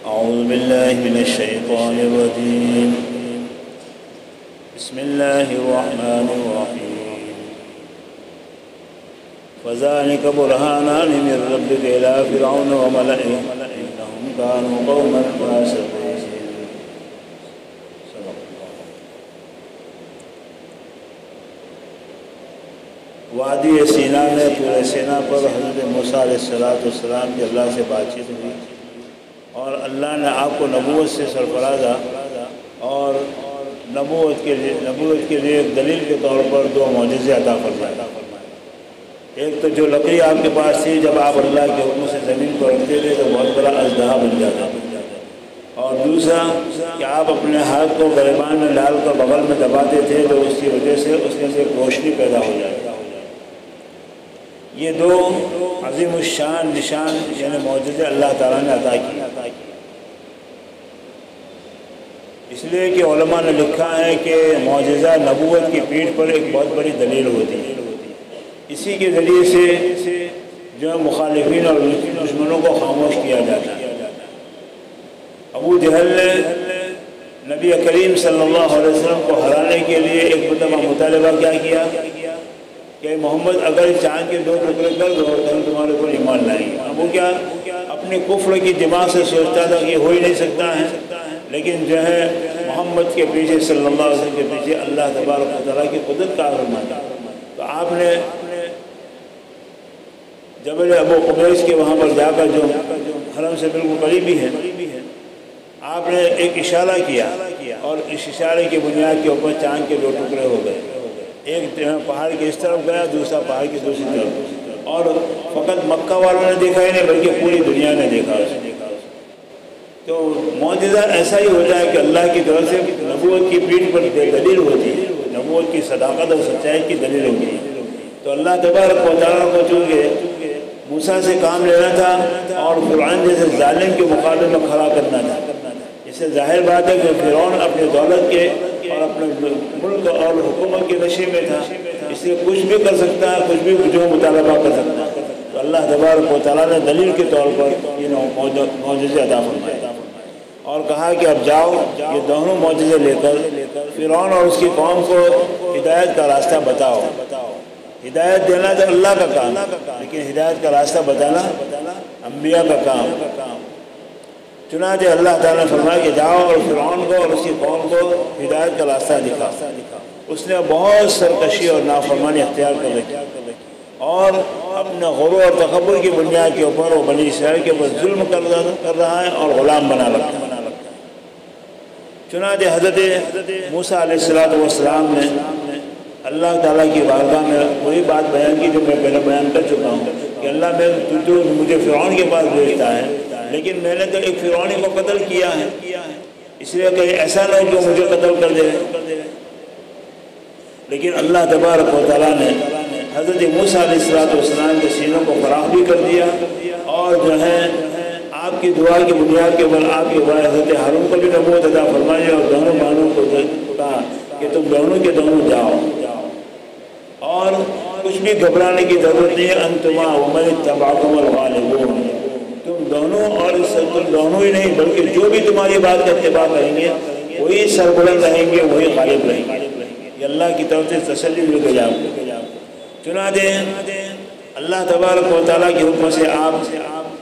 أعوذ بالله من الشيطان الرجيم. بسم الله الرحمن الرحيم. فذلك برهانان من ربك إلى فرعون وملئه إنهم كانوا قوما فاسقين. وادی سینا میں پورے سینا پر حضرت موسیٰ علیہ السلام کی اللہ سے بات چیت ہوئی اور اللہ نے آپ کو نبوت سے سرفرازا اور نبوت کے لیے ایک دلیل کے طور پر دو معجزے عطا فرمائے. ایک تو جو لکڑی آپ کے پاس تھی جب آپ اللہ کے حکم سے زمین کو رکھتے تھے تو بہت بڑا اژدہا بن جاتا، اور دوسرا کہ آپ اپنے ہاتھ کو گریبان میں ڈال کر بغل میں دباتے تھے تو اس کی وجہ سے اس میں سے روشنی پیدا ہو جاتی. یہ دو عظیم الشان نشان یعنی معجزے اللہ تعالیٰ نے عطا کی. اس لیے کہ علماء نے لکھا ہے کہ معجزہ نبوت کی پیٹھ پر ایک بہت بڑی دلیل ہوتی ہے. اسی کے ذریعے سے جو مخالفین اور دشمنوں کو خاموش کیا جاتا ہے. ابو جہل نے نبی کریم صلی اللہ علیہ وسلم کو ہرانے کے لیے ایک مرتبہ مطالبہ کیا کہ محمد اگر چاند کے دو ٹکڑے کر دو تو ہم تمہارے کو ایمان لائیں گے. اب وہ کیا اپنی کفر کی دماغ سے سوچتا تھا کہ ہو ہی نہیں سکتا ہے، لیکن جو ہے محمد کے پیچھے صلی اللہ علیہ وسلم کے پیچھے اللہ تبارک و تعالیٰ کی قدرت کا فرمایا. تو آپ نے جبل ابو قبیس کے وہاں پر جا کر جو حرم سے بالکل قریبی ہے آپ نے ایک اشارہ کیا اور اس اشارے کی بنیاد کے اوپر چاند کے دو ٹکڑے ہو گئے. ایک پہاڑ کی اس طرف گیا، دوسرا پہاڑ کی دوسری طرف، اور فقط مکہ والوں نے دیکھا ہی نہیں بلکہ پوری دنیا نے دیکھا. تو معجزہ ایسا ہی ہوتا ہے کہ اللہ کی طرف سے نبوت کی پیٹھ پر دلیل ہوتی ہے، نبوت کی صداقت اور سچائی کی دلیل ہوتی ہے. تو اللہ تبارک و تعالیٰ کو چونکہ موسیٰ سے کام لینا تھا اور فرعون جیسے ظالم کے مقابلے میں کھڑا کرنا تھا. اس سے ظاہر بات ہے کہ فرعون اپنی دولت کے اور اپنے ملک اور حکومت کے نشے میں تھا، اس لیے کچھ بھی کر سکتا ہے، کچھ بھی جو مطالبہ کر سکتا ہے. تو اللہ تبارک و تعالیٰ نے دلیل کے طور پر یہ معجزے عطا فرمائے اور کہا کہ اب جاؤ یہ دونوں معجزے لے کر فرعون اور اس کی قوم کو ہدایت کا راستہ بتاؤ. ہدایت دینا تو اللہ کا کام، لیکن ہدایت کا راستہ بتانا انبیاء کا کام. چنانچہ اللہ تعالیٰ نے فرمایا کہ جاؤ اور فرعون کو اور اس کی قوم کو ہدایت کا راستہ دکھا. اس نے بہت سرکشی اور نافرمانی اختیار کر رکھی اور اپنے غرور اور تکبر کی بنیاد کے اوپر وہ بنی اسرائیل کے اوپر ظلم کر رہا ہے اور غلام بنا رکھا ہے. چنانچہ حضرت موسیٰ علیہ السلام نے اللہ تعالیٰ کی بارگاہ میں وہی بات بیان کی جو میں پہلے بیان کر چکا ہوں کہ اللہ تو مجھے فرعون کے پاس بھیجتا ہے، لیکن میں نے تو ایک فرعونی کو قتل کیا ہے، اس لیے کہ ایسا نہ ہو کہ مجھے قتل کر دے. لیکن اللہ تبارک و تعالیٰ نے حضرت موسیٰ علیہ السلام کے سینوں کو فراخ بھی کر دیا اور جو ہے آپ کی دعا کی بنیاد کے اوپر آپ کے بھائی حضرت ہارون کو بھی نبوت عطا فرمائی اور دونوں بہنوں کو کہا کہ تم دونوں کے دونوں جاؤ اور کچھ بھی گھبرانے کی ضرورت نہیں ہے. انتما ومن اتبعکم الغالبون، تم دونوں اور تم دونوں ہی نہیں بلکہ جو بھی تمہاری بات کا اتباع کریں گے وہی سربلند رہیں گے، وہی غالب رہیں گے. یہ اللہ کی طرف سے تسلی مل گئی آپ کو. چنانچہ اللہ تبارک و تعالیٰ کے حکم سے آپ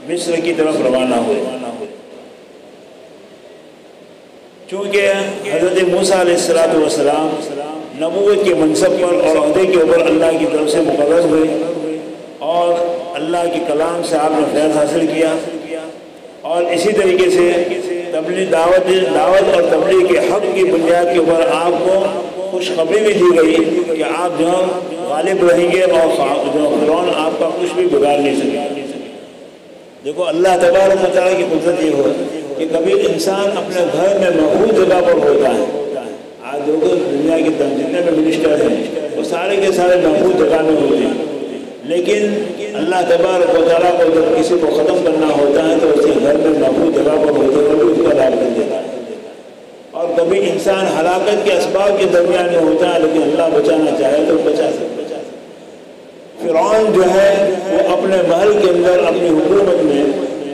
مصر کی طرف روانہ ہوئے. چونکہ حضرت موسیٰ علیہ السلام نبوت کے منصب پر اور عہدے کے اوپر اللہ کی طرف سے مقرر ہوئے اور اللہ کے کلام سے آپ نے فیض حاصل کیا اور اسی طریقے سے دعوت اور تبلیغ کے حق کی بنیاد کے اوپر آپ کو خوشخبری بھی دی گئی کہ آپ جو غالب رہیں گے اور جو فرعون آپ کا کچھ بھی بگاڑ نہیں سکے. دیکھو اللہ تبارک و تعالیٰ کی قدرت یہ ہو کہ کبھی انسان اپنے گھر میں محفوظ جگہ پر ہوتا ہے. آج دیکھو دنیا کے جتنے بھی منسٹر ہیں وہ سارے کے سارے محفوظ جگہ میں ہوتے ہیں، لیکن اللہ تبارک و تعالیٰ کو جب کسی کو ختم کرنا ہوتا ہے تو اس کے گھر میں محفوظ جگہ پر ہوتے ہوئے بھی اس کو ہلاک کر دیتا ہے. اور کبھی انسان ہلاکت کے اسباب کے درمیان میں ہوتا ہے لیکن اللہ بچانا چاہے تو بچا سکتا ہے. فرعون جو ہے وہ اپنے محل کے اندر اپنی حکومت میں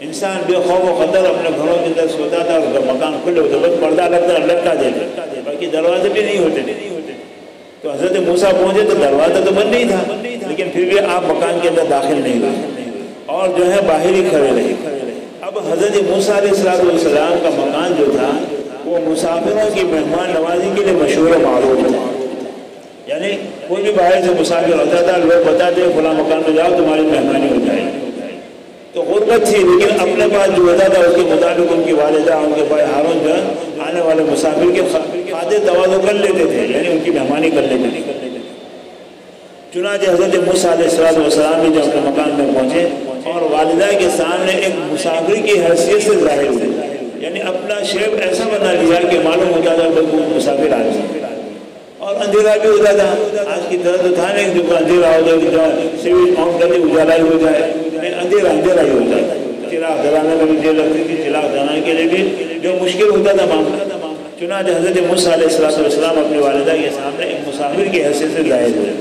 انسان بے خوف و خطر اپنے گھروں کے اندر سوتا تھا اور مکان کھلے ہوتے بس پردہ لٹکا دیتے، باقی دروازے بھی نہیں ہوتے. تو حضرت موسیٰ پہنچے تو دروازہ تو بند نہیں تھا، لیکن پھر بھی آپ مکان کے اندر داخل نہیں ہوئے اور جو ہے باہر ہی کھڑے رہے. اب حضرت موسیٰ علیہ السلام کا مکان جو تھا وہ مسافروں کی مہمان نوازی کے لیے مشہور و معروف تھا. یعنی کوئی بھی باہر سے مسافر ہوتا تھا، لوگ بتاتے ہیں فلاں مکان میں جاؤ تمہاری مہمانی ہو جائے. تو غربت تھی لیکن اپنے پاس جو ہوتا تھا اس کے مطابق ان کی والدہ ان کے بھائی ہارون جو آنے والے مسافر کے خاطر تواضع کر لیتے تھے، یعنی ان کی مہمانی کر لیتے تھے. چنانچہ حضرت موسیٰ علیہ السلام بھی جب اپنے مکان میں پہنچے اور والدہ کے سامنے ایک مسافر کی حیثیت سے ظاہر ہوئے، یعنی اپنا شیپ ایسا بنا لیا کہ معلوم ہوتا تھا کہ وہ مسافر آ جائے. اور اندھیرا بھی ہوتا تھا، آج کی طرح تو تھا نہیں جو اندھیرا ہو جائے جو سوئچ آن کر کے اجالا ہی ہو جائے، اندھیرا ہی ہوتا تھا. چراغ جلانے میں بھی دیر لگتی تھی، چراغ جلانے کے لیے بھی جو مشکل ہوتا تھا معاملہ. چنانچہ حضرت موسیٰ علیہ السلام اپنی والدہ کے سامنے ایک مسافر کی حیثیت سے ظاہر ہوئے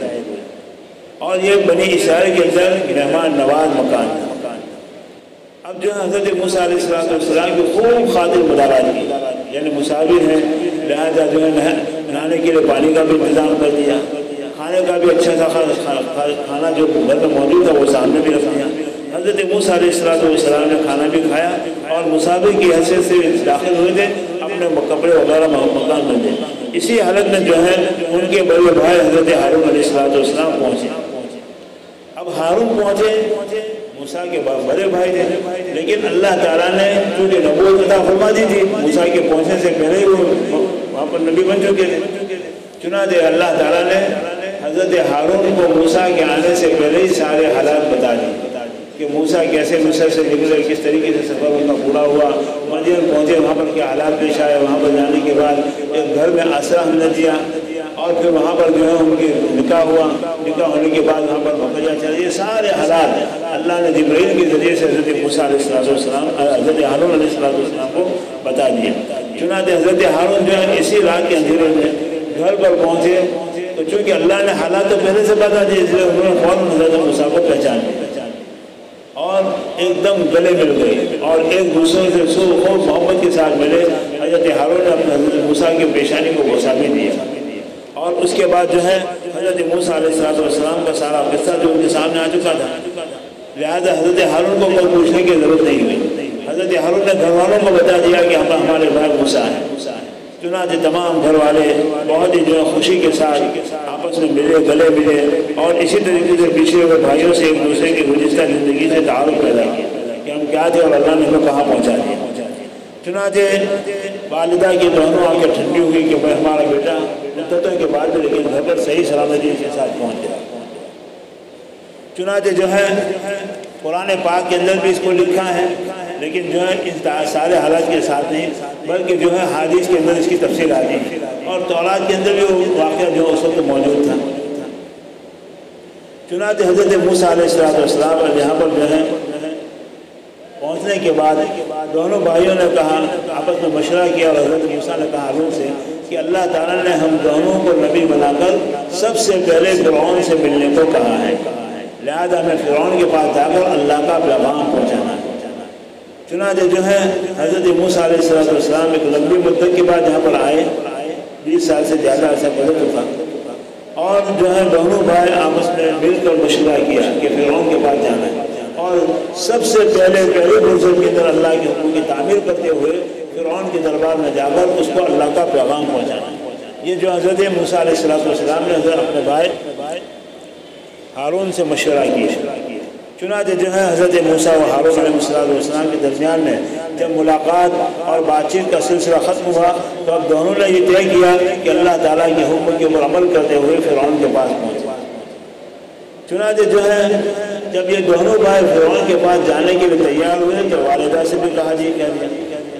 اور یہ بنی اسرائیل کے اندر مہمان نواز مکان تھا. اب جو حضرت موسیٰ علیہ السلام کی خوب خاطر مدارات کی، یعنی مسافر ہیں لہذا جو ہے نہانے کے لیے پانی کا بھی انتظام کر دیا، کھانے کا بھی اچھا سا کھانا جو گھر میں موجود تھا وہ سامنے بھی رکھ دیا. حضرت موسیٰ علیہ السلام نے کھانا بھی کھایا اور مسافر کی حیثیت سے داخل ہوئے تھے، اپنے کپڑے وغیرہ مکان میں دے. اسی حالت میں جو ہے ان کے بڑے بھائی حضرت ہارون علیہ السلام پہنچے. اب ہارون پہنچے موسیٰ کے بڑے بھائی تھے، لیکن اللہ تعالیٰ نے چونکہ نبوت عطا فرما دی تھی موسیٰ کے پہنچنے سے پہلے ہی وہ وہاں پر نبی بن چکے تھے. چنانچہ اللہ تعالیٰ نے حضرت ہارون کو موسیٰ کے آنے سے پہلے ہی سارے حالات بتا دی کہ موسیٰ کیسے مصر سے نکلے، کس طریقے سے سفر ان کا پورا ہوا، مدین پہنچے وہاں پر کیا حالات پیش آئے. وہاں پر جانے کے بعد ایک گھر میں آسرا ہم نے دیا اور پھر وہاں پر جو ہے ان کی نکاح ہوا، نکاح ہونے کے بعد وہاں پر بقیہ چلا. یہ سارے حالات اللہ نے جبرائیل کے ذریعے سے حضرت موسیٰ علیہ السلام حضرت ہارون علیہ السلام کو بتا دیا. چنانچہ حضرت ہارون جو ہے اسی رات کے اندھیرے میں گھر پر پہنچے تو چونکہ اللہ نے حالات تو پہلے سے بتا دیے اس لیے انہوں نے فوراً حضرت موسیٰ کو پہچان لیا اور ایک دم گلے مل گئے اور ایک دوسرے سے خوب محبت کے ساتھ ملے. حضرت ہارون نے اپنے حضرت موسیٰ کی پیشانی کو بوسہ بھی دیا اور اس کے بعد جو ہے حضرت موسیٰ علیہ السلام کا سارا قصہ جو ان کے سامنے آ چکا تھا، لہذا حضرت ہارون کو کوئی پوچھنے کی ضرورت نہیں ہوئی. حضرت ہارون نے گھر والوں کو بتا دیا کہ ہمارے بھائی موسیٰ ہیں. چنانچہ تمام گھر والے بہت ہی جو ہے خوشی کے ساتھ آپس میں ملے، گلے ملے اور اسی طریقے سے پیچھے ہوئے بھائیوں سے ایک دوسرے کی گزشتہ زندگی سے تعارف پیدا کیا کہ ہم کیا تھے اور اللہ نے ہمیں کہاں پہنچا دیا. چنانچہ والدہ کی دونوں آ کے ٹھنڈی ہوئی کہ بھائی ہمارا بیٹا مدتوں کے بعد بھی لیکن گھر پر صحیح سلامتی کے ساتھ پہنچ گیا. چنانچہ جو ہے قرآن پاک کے اندر بھی اس کو لکھا ہے، لیکن جو ہے اس سارے حالات کے ساتھ نہیں بلکہ جو ہے حدیث کے اندر اس کی تفصیل آتی ہے اور تورات کے اندر بھی وہ واقعہ جو اس وقت موجود تھا. چنانچہ حضرت موسیٰ علیہ السلام یہاں پر جو ہے پہنچنے کے بعد دونوں بھائیوں نے کہا، آپس میں مشورہ کیا اور حضرت موسیٰ نے کہا ہارون سے کہ اللہ تعالیٰ نے ہم دونوں کو نبی بنا کر سب سے پہلے فرعون سے ملنے کو کہا ہے، لہذا ہمیں فرعون کے پاس جا کر اللہ کا پیغام پہنچانا ہے. چنانچہ جو ہے حضرت موسیٰ علیہ السلام ایک لمبی مدت کے بعد یہاں پر آئے، 20 سال سے زیادہ عرصہ گزر چکا اور جو ہے دونوں بھائی آپس میں مل کر مشورہ کیا کہ فرعون کے پاس جانا ہے اور سب سے پہلے منزل کے اندر اللہ کے حکم کی تعمیر کرتے ہوئے فرعون کے دربار میں جا کر اس کو اللہ کا پیغام پہنچانا. یہ جو حضرت موسیٰ علیہ السلام نے حضرت اپنے بھائی ہارون سے مشورہ کیا. چنانچہ جو ہے حضرت موسیٰ و ہارون علیہ السلام کے درمیان میں جب ملاقات اور بات چیت کا سلسلہ ختم ہوا تو اب دونوں نے یہ طے کیا کہ اللہ تعالیٰ کے حکم کے اوپر عمل کرتے ہوئے فرعون کے پاس پہنچے. چنانچہ جو ہے جب یہ دونوں بھائی فرعون کے پاس جانے کے لیے تیار ہوئے تو والدہ سے بھی کہا دیا.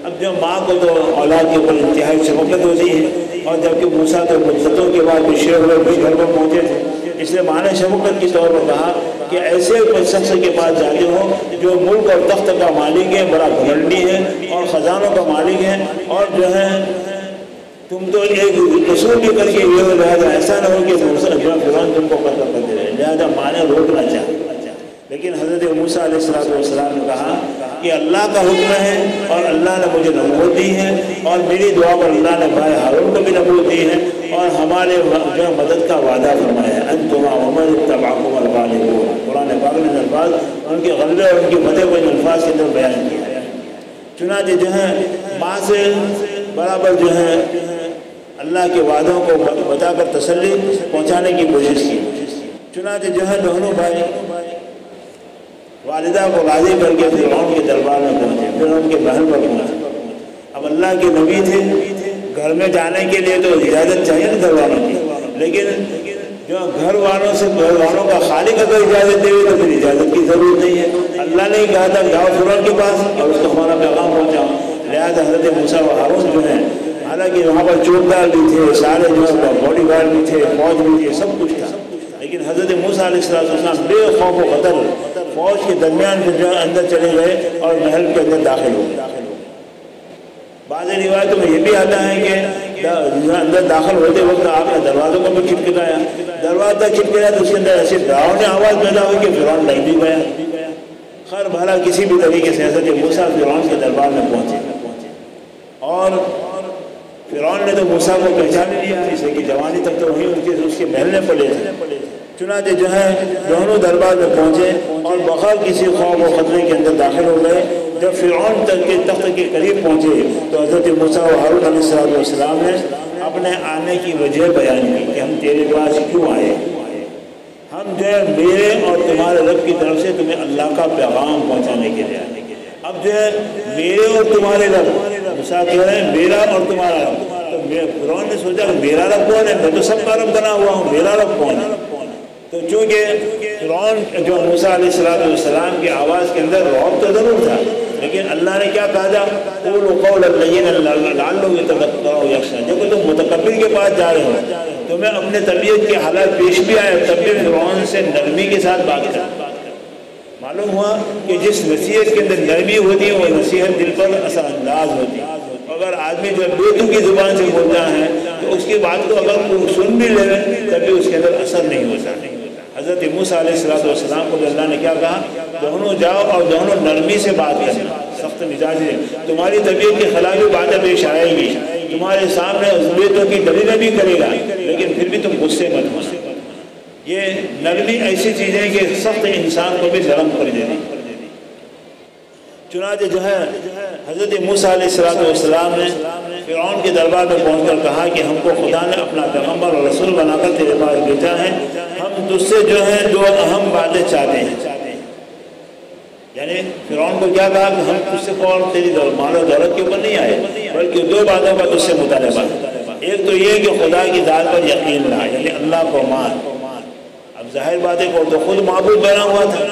اب جو ماں کو تو اولاد کے اوپر انتہائی شفقت ہوتی ہے اور جبکہ موسیٰ تو مدتوں کے بعد بشیر ہوئے بھی گھر پر پہنچے تھے، اس لیے ماں نے شفقت کے طور پر کہا کہ ایسے شخص کے پاس جاتے ہو جو ملک اور تخت کا مالک ہے، بڑا گھمنڈی ہے اور خزانوں کا مالک ہے اور جو ہے تم تو ایک قصور بھی کر کے یہ ہو، لہٰذا ایسا نہ ہو کہ فرعون تم کو قتل کر دے رہے. لہٰذا ماں نے روکنا چاہا، لیکن حضرت موسیٰ علیہ السلام نے کہا کہ اللہ کا حکم ہے اور اللہ نے مجھے نبوت دی ہے، اور میری دعا پر اللہ نے بھائی ہارون کو بھی نبوت دی ہے، اور ہمارے جو مدد کا وعدہ فرمایا ہے انتم ومن اتبعکم الغالبون۔ قرآن پاک نے الفاظ ان کے غلبے اور ان کی فتح کو ان الفاظ کے اندر بیان کیا ہے۔ چنانچہ جو ہے ماں سے برابر جو ہے اللہ کے وعدوں کو بتا کر تسلی پہنچانے کی کوشش کی۔ چنانچہ جو ہے دونوں بھائی والدہ کو راضی کر کے فرعون کے دربار میں پہنچے، پھر ان کے بہن پر پہنچے۔ اب اللہ کے نبی تھے، گھر میں جانے کے لیے تو اجازت چاہیے نا گھر والوں کی، لیکن جو گھر والوں کا خالق اگر اجازت دے تو پھر اجازت کی ضرورت نہیں ہے۔ اللہ نے کہا تھا جاؤ فرعون کے پاس اور اس کو ہمارا پیغام پہنچاؤ، لہٰذا حضرت موسیٰ و ہارون جو ہیں، حالانکہ وہاں پر چوکدار بھی تھے، سارے جو ہے باڈی گارڈ بھی تھے، فوج بھی تھی، سب کچھ تھا، لیکن حضرت موسیٰ علیہ السلام بے خوف و خطر فوج کے درمیان جو اندر چلے گئے اور محل کے اندر داخل ہو گئے۔ بعض روایتوں میں یہ بھی آتا ہے کہ اندر داخل ہوتے وقت آپ نے دروازوں کو بھی کھٹکھٹایا، دروازہ کھٹکھٹایا تو اس کے اندر ایسی ڈراؤنی آواز پیدا ہوئی کہ فرعون ڈر بھی گیا۔ خیر بھلا کسی بھی طریقے سے حضرت موسیٰ فرعون کے دربار میں پہنچے، اور فرعون نے تو موسیٰ کو پہچان لیا، اس لیے کہ جوانی تک تو وہیں اس کے محل میں پڑے تھے۔ چنانچہ جو ہے دونوں دربار میں پہنچے اور بغیر کسی خوف و خطرے کے اندر داخل ہو گئے۔ جب فرعون تک کے تخت کے قریب پہنچے تو حضرت موسیٰ و ہارون علیہ السلام نے اپنے آنے کی وجہ بیان کی کہ ہم تیرے پاس کیوں آئے، ہم جو ہے میرے اور تمہارے رب کی طرف سے تمہیں اللہ کا پیغام پہنچانے کے لیے آنے۔ اب جو ہے میرے اور تمہارے رب، موسیٰ کہہ رہے ہیں میرا اور تمہارا رب، تو فرعون نے سوچا کہ میرا رب کون ہے، میں تو سب کا رب بنا ہوا ہوں، میرا رب کون ہے؟ تو چونکہ فرعون جو موسیٰ علیہ السلام کی آواز کے اندر رعب تو ضرور تھا، لیکن اللہ نے کیا کہا تھا، قولوا قولا لینا لعلہ یتذکر او یخشی۔ جب تم متکبر کے پاس جا رہے ہو، تمہیں اپنے طبیعت کے حالات پیش بھی آئے، تب بھی فرعون سے نرمی کے ساتھ بات کر۔ معلوم ہوا کہ جس نصیحت کے اندر نرمی ہوتی ہے وہ نصیحت دل پر اثر انداز ہوتی ہے۔ اگر آدمی جو بیٹوں کی زبان سے بولتا ہے تو اس کی بات کو اگر کوئی سن بھی لے تب بھی اس کے اندر اثر نہیں ہوتا۔ حضرت موسیٰ علیہ السلام کو اللہ نے کیا کہا، دونوں جاؤ اور دونوں نرمی سے بات کرنا، سخت مزاج ہے، تمہاری طبیعت کے خلاف باتیں پیش آئے گی، تمہارے سامنے بیٹوں کی دلیلیں بھی کرے گا، لیکن پھر بھی تم غصے مت ہونا۔ یہ نرمی ایسی چیز ہے کہ سخت انسان کو بھی نرم کر دیتی۔ چنانچہ جو ہے حضرت موسیٰ علیہ السلام نے فرعون کے دربار میں پہنچ کر کہا کہ ہم کو خدا نے اپنا پیغمبر اور رسول بنا کر تیرے پاس بھیجا ہے، ہم تجھ سے جو ہے دو اہم باتیں چاہتے ہیں۔ یعنی فرعون کو کیا کہا کہ ہم تجھ سے اور تیری مال و دولت کے اوپر نہیں آئے، بلکہ دو باتوں کا تجھ سے مطالبہ۔ ایک تو یہ کہ خدا کی ذات پر یقین رہا، یعنی اللہ کو مان۔ اب ظاہر بات ہے کہ تو خود معبود بنا ہوا تھا،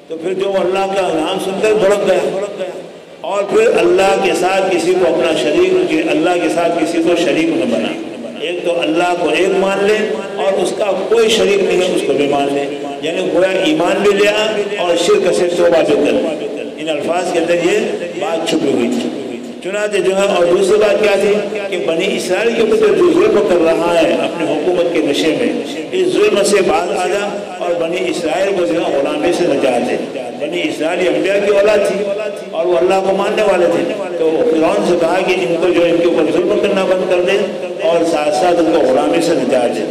تو پھر جو اللہ کا نام سن کر بھڑک گیا، اور پھر اللہ کے ساتھ کسی کو اپنا شریک، اللہ کے ساتھ کسی کو شریک نہ بنا۔ ایک تو اللہ کو ایک مان لے اور اس کا کوئی شریک نہیں ہے اس کو بھی مان لے، یعنی گویا ایمان بھی لیا اور شرک سے توبہ بھی کر۔ ان الفاظ کے اندر یہ بات چھپی ہوئی تھی۔ چنانچہ جو ہے اور دوسری بات کیا تھی کہ بنی اسرائیل کے اوپر جو ظلم کر رہا ہے اپنی حکومت کے نشے میں، اس ظلم سے باز آ جا اور بنی اسرائیل کو جو ہے غلامی سے نجات دے۔ بنی اسرائیل انبیاء کی اولاد تھی اور وہ اللہ کو ماننے والے تھے، تو فرعون سے کہا کہ ان کو جو ان کے اوپر ظلم کرنا بند کر دے اور ساتھ ساتھ ان کو غلامی سے نجات دے۔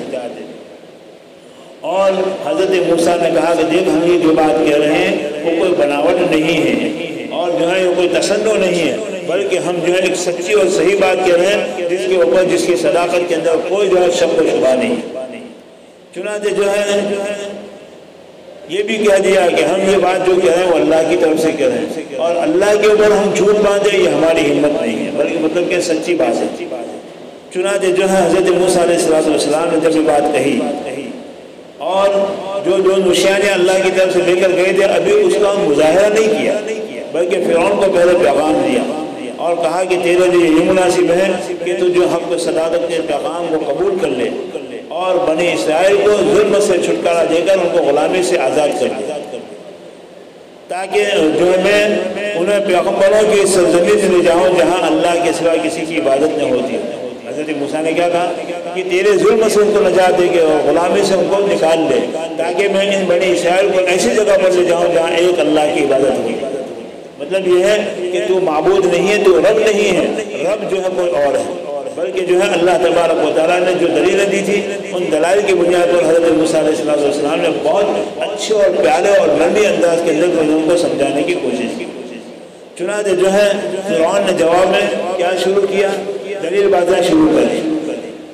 اور حضرت موسیٰ نے کہا کہ دیکھ ہم یہ جو بات کہہ رہے ہیں وہ کوئی بناوٹ نہیں ہے اور جو ہے یہ کوئی تصنع نہیں ہے، بلکہ ہم جو ہے ایک سچی اور صحیح بات کہہ رہے ہیں جس کے اوپر جس کی صداقت کے اندر کوئی جو ہے شک و شبہ نہیں۔ چنانچہ جو ہے یہ بھی کہہ دیا کہ ہم یہ بات جو کہہ رہے ہیں وہ اللہ کی طرف سے کہہ رہے ہیں، اور اللہ کے اوپر ہم جھوٹ باندھیں یہ ہماری ہمت نہیں ہے، بلکہ مطلب کہ سچی بات ہے۔ چنانچہ جو ہے حضرت موسیٰ علیہ السلام نے جب یہ بات کہی اور جو نشانیاں اللہ کی طرف سے لے کر گئے تھے ابھی اس کا مظاہرہ نہیں کیا، بلکہ فرعون کو پہلے پیغام دیا اور کہا کہ تیرے لیے یہ مناسب ہے کہ تو جو حق و صداقت کے پیغام کو قبول کر لے اور بنی اسرائیل کو ظلم سے چھٹکارا دے کر ان کو غلامی سے آزاد کر دے، تاکہ جو میں انہیں پیغمبروں کی سرزمین سے لے جاؤں جہاں اللہ کے سوا کسی کی عبادت نہ ہوتی۔ حضرت موسیٰ نے کیا کہا کہ تیرے ظلم سے ان کو نجات دے کے اور غلامی سے ان کو نکال لے، تاکہ میں ان بنی اسرائیل کو ایسی جگہ پر لے جاؤں جہاں ایک اللہ کی عبادت ہوگی۔ مطلب یہ ہے کہ تو معبود نہیں ہے، تو رب نہیں ہے، رب جو ہے کوئی اور ہے، بلکہ جو ہے اللہ تبارک و تعالیٰ نے جو دلیلیں دی تھی ان دلائل کی بنیاد پر حضرت موسیٰ علیہ السلام نے بہت اچھے اور پیارے اور لمبی انداز کے اندر ان کو سمجھانے کی کوشش کی۔ چنانچہ جو ہے فرعون نے جواب میں کیا شروع کیا؟ دلیل بازی شروع کر دی۔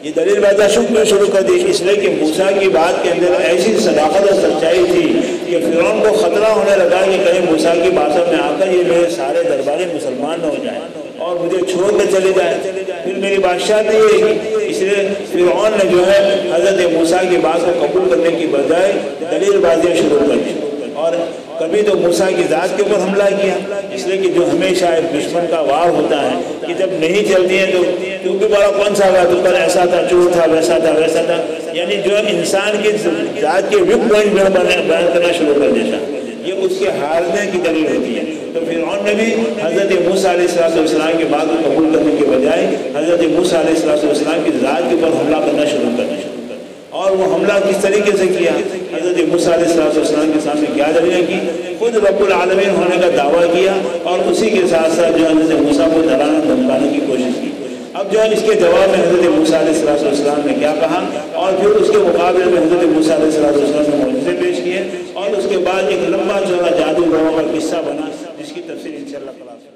یہ دلیل بازی کیوں شروع کر دی؟ اس لیے کہ موسیٰ کی بات کے اندر ایسی صداقت اور سچائی تھی کہ فرعون کو خطرہ ہونے لگا کہ کہیں موسیٰ کی باتوں میں آ کر یہ میرے سارے درباری مسلمان نہ ہو جائیں اور مجھے چھوڑ کر چلے جائیں، پھر میری بادشاہ نہیں رہے گی۔ اس لیے فرعون نے جو ہے حضرت موسیٰ کی بات کو قبول کرنے کی بجائے دلیل بازیاں شروع کر دی، اور کبھی تو موسیٰ کی ذات کے اوپر حملہ کیا، اس لیے کہ جو ہمیشہ ایک دشمن کا وار ہوتا ہے کہ جب نہیں چلتی ہیں تو کیونکہ بڑا کون سا بات اوپر ایسا تھا، چور تھا، ویسا تھا، ویسا تھا، یعنی جو انسان کی ذات کے ویک پوائنٹ بیان کرنا شروع کر دیتا، یہ اس کے ہارنے کی دلیل ہوتی ہے۔ تو فرعون نے بھی حضرت موسیٰ علیہ السلام کی بات کو قبول کرنے کے بجائے حضرت موسیٰ علیہ السلام کی ذات کے اوپر حملہ کرنا شروع کر دیا، اور وہ حملہ کس طریقے سے کیا؟ حضرت موسیٰ علیہ السلام کے سامنے کیا دلیل کی؟ خود رب العالمین ہونے کا دعویٰ کیا، اور اسی کے ساتھ ساتھ جو حضرت موسیٰ کو ڈرانے دھمکانے کی کوشش کی۔ اب جو ہے اس کے جواب میں حضرت موسیٰ علیہ السلام نے کیا کہا، اور پھر اس کے مقابلے میں حضرت موسیٰ علیہ السلام نے معجزے پیش کیے، اور اس کے بعد ایک لمبا چوڑا جادو گروں کا قصہ بنا جس کی تفصیل انشاءاللہ کل